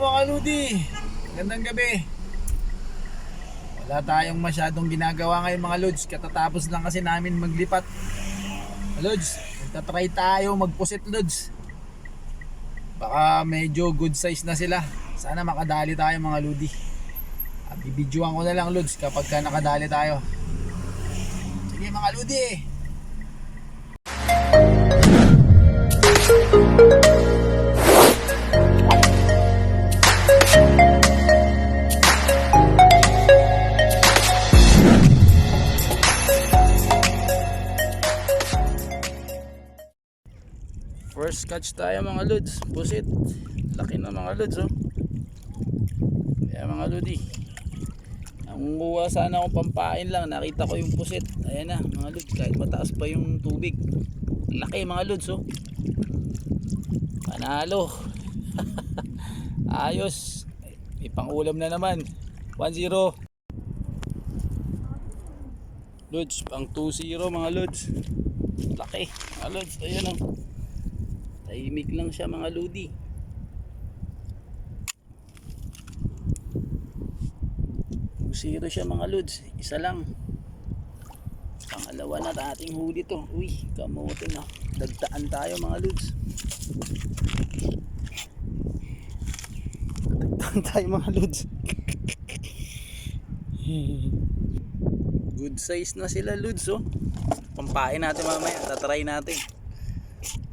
mga Ludi, gandang gabi. Wala tayong masyadong ginagawa ngayon mga Lods. Katatapos lang kasi namin maglipat. Lods, magta-try tayo magpusit Lods. Baka medyo good size na sila. Sana makadali tayo mga Ludi. Bibidyoan ko na lang Lods kapag ka nakadali tayo. Sige mga Ludi. First catch tayo mga Lods, pusit. Laki na mga Lods oh. Kaya mga Lodi, nangunguha sana akong pampain lang. Nakita ko yung pusit. Ayan na mga Lods, kahit mataas pa yung tubig. Laki mga Lods oh. Panalo. Ayos. May pangulam na naman. 1-0 Lods, pang 2-0 mga Lods. Laki mga Lods. Ayan oh. Tahimik lang siya mga Lodi. Zero siya mga Lods. Isa lang. Pangalawa na ating huli to. Uy, kamote na. Dagtaan tayo mga Lods. Dagtaan tayo mga Lods. Good size na sila Lods oh. Pampain natin mamaya. Tatry natin.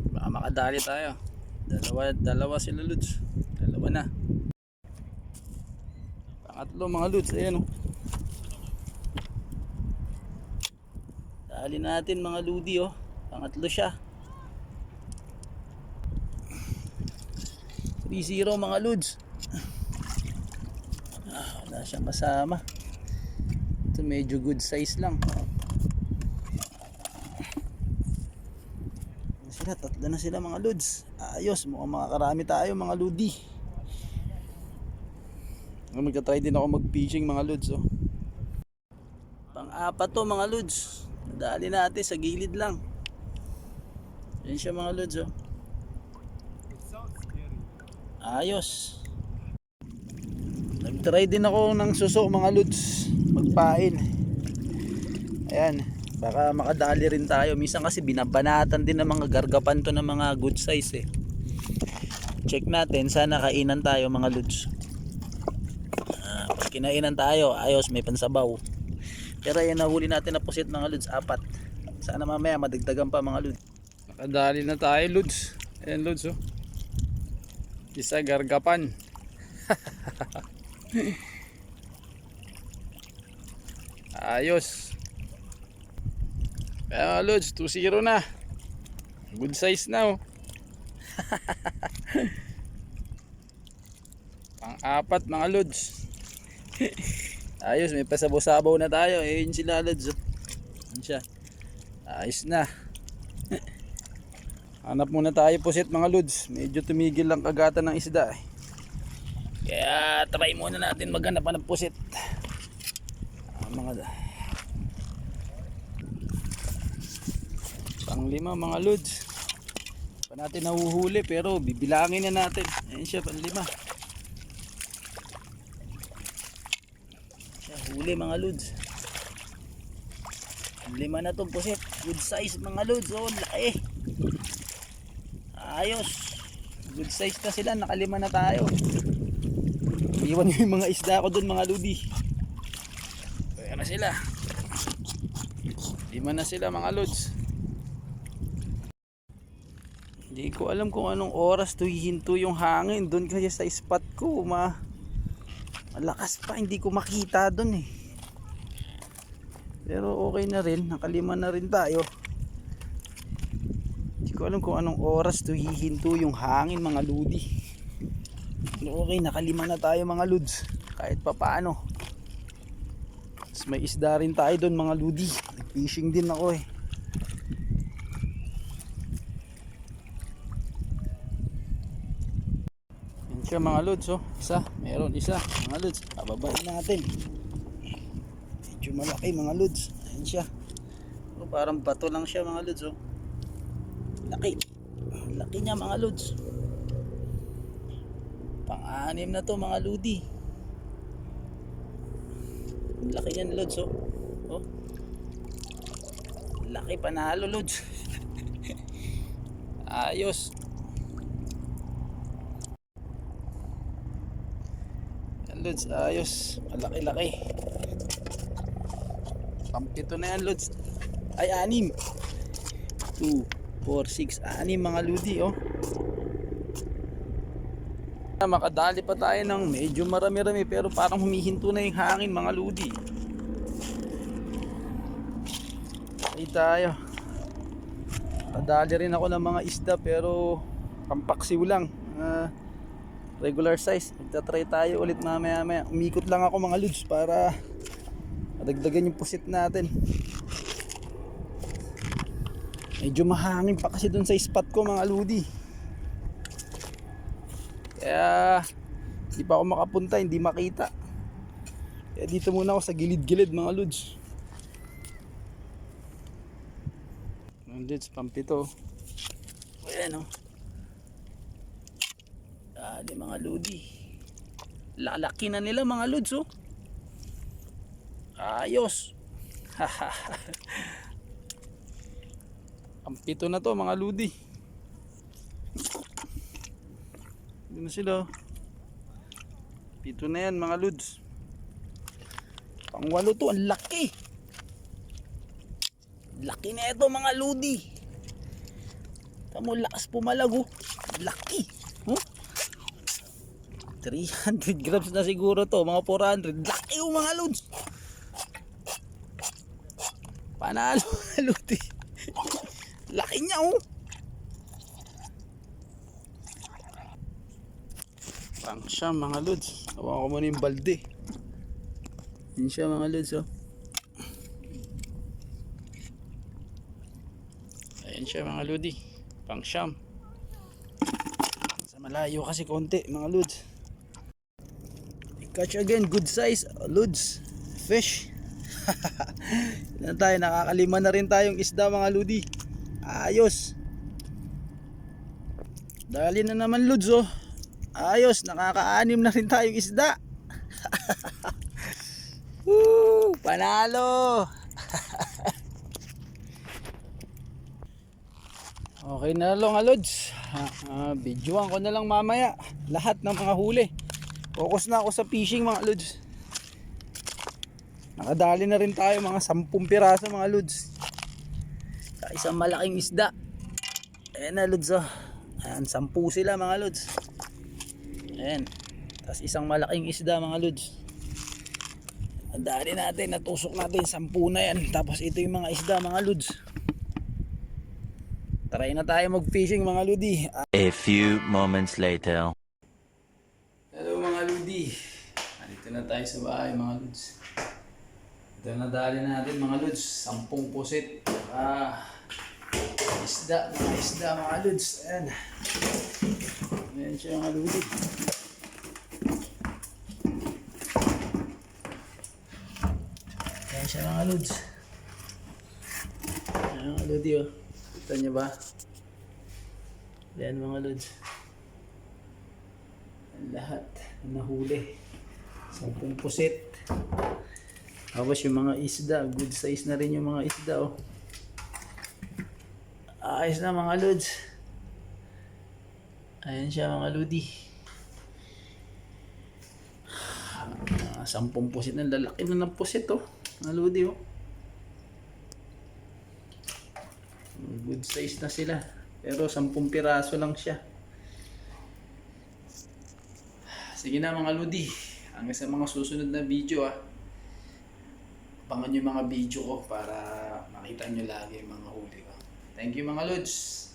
Baka makadali tayo. Dalawa sila Lods. Dalawa na. Pangatlo mga Lods. Ayan oh. Dali natin mga Ludi oh. Pangatlo siya. 3-0 mga Lods. Wala siyang kasama. Ito medyo good size lang. Tatlo na sila mga Lods. Ayos, mukhang makakarami tayo mga Ludi. Magka-try din ako mag-fishing mga Lods oh. Pang-apat to mga Lods. Dali natin sa gilid lang. Yan siya mga Lods oh. Ayos. Nag-try din ako ng suso mga Lods, magpain. Ayan, baka makadali rin tayo. Minsan kasi binabanatan din ng mga gargapan to ng mga good size eh. Check natin, sana kainan tayo mga Lods. Pag kinainan tayo, ayos, may pansabaw. Pero yan, nahuli natin na pusit mga Lods, 4. Sana mamaya madagdagan pa mga Lods. Nakadali na tayo Lods. Ayan Lods oh. Isa gargapan. Ayos. Kaya Lods, 2-0 na. Good size na oh. Pang-apat mga Lods. Ayos, may pasabaw-sabaw na tayo. Ayun sila Lods. Ayun siya. Ayos na. Hanap muna tayo pusit mga Lods. Medyo tumigil lang kagatan ng isda eh. Kaya try muna natin maghanap ng pusit. Mga pang-5 mga Lods. Pa natin nahuhuli pero bibilangin na natin. Ayun siya, pang-5. Siya, huli mga Lods. 5 na itong pusit. Good size mga Lods. Oh, laki. Ayos. Good size na sila. Naka-5 na tayo. Iwan yung mga isda ko dun mga Ludi. Kaya na sila. 5 na sila mga Lods. Hindi ko alam kung anong oras to hihinto yung hangin dun kasi sa spot ko. Malakas pa, hindi ko makita dun eh. Pero okay na rin, naka-5 na rin tayo. Hindi ko alam kung anong oras to hihinto yung hangin mga Ludi. Pero okay, naka-5 na tayo mga Lods. Kahit pa paano. Tapos may isda rin tayo dun mga Ludi. Nag-fishing din ako eh. Yan siya mga Lods oh. Meron isa mga Lods. Pababain natin. Medyo malaki mga Lods. Ayan siya. Oh, parang bato lang siya mga Lods oh. Laki. Laki niya mga Lods. Pang-anim na to mga ludi. Laki yan Lods oh. Oh. Laki, panalo Lods. Ayos. Yan Lods, ayos. Malaki-laki. Pampito na yan Lods. Ay, 6. 2, 4, 6, 6 mga ludi oh. Makadali pa tayo ng medyo marami-rami pero parang humihinto na yung hangin mga ludi. Ay tayo. Kadali rin ako ng mga isda pero pampaksiw lang. Regular size. Magta-try tayo ulit mamaya-maya. Umikot lang ako mga lods para madagdagan yung pusit natin. Medyo mahangin pa kasi dun sa spot ko mga ludi. Kaya hindi pa ako makapunta, hindi makita. Kaya dito muna ako sa gilid-gilid mga lods. Mga lods, pampito. Ayan o. Dali mga lodi. Lalaki na nila mga lods oh. Ayos. Pampito na to mga lodi. Doon na sila. Pito na yan mga lods. Pang-8 to, ang laki. Laki na ito mga lodi. Tamo, lakas pumalag oh. Laki. Huh? 300 grams na siguro to, mga 400. Laki oh mga lods. Panalo mga lodi. Laki niya oh. Pang siya mga lods. Hawakan ko muna yung balde. Yun siya mga lods oh. Ayan siya mga lodi. Pang siyam. Sa malayo kasi konti mga lods. Catch again, good size lods. Fish. Yan tayo, nakakalima na rin tayong isda mga lodi. Ayos. Dali na naman lods oh. Ayos, nakaka-6 na rin tayong isda. Woo, panalo. Okay na lang lods. Videoan ko na lang mamaya lahat ng mga huli. Focus na ako sa fishing mga lods. Nakadali na rin tayo mga 10 piraso mga lods. Sa isang malaking isda. Ayan na lods oh. Ayan, 10 sila mga lods. Ayan. Tapos isang malaking isda mga lods. Nadali natin, natusok natin 10 na yan. Tapos ito yung mga isda mga lods. Try na tayo mag fishing mga lodi. A few moments later. Hello mga lodi. Nandito na tayo sa bahay mga lods. Ito nadali natin mga lods. 10 pusit. Isda, mga isda mga lods. Ayan. Ayan siya mga lodi. Ayan siya mga lods. Ayan mga lodi oh. Kita niyo ba? Ayan mga lods. Ang lahat na nahuli. 10 pusit. Tapos yung mga isda. Good size na rin yung mga isda oh. Ayos na mga lods. Ayan siya mga lodi. 10 pusit na, lalaki na ng pusit oh. Mga lodi oh. Good size na sila. Pero 10 piraso lang siya. Sige na mga lodi. Hanggang sa mga susunod na video ah. Abangan nyo mga video ko para makita nyo lagi yung mga huli ko. Thank you mga lods.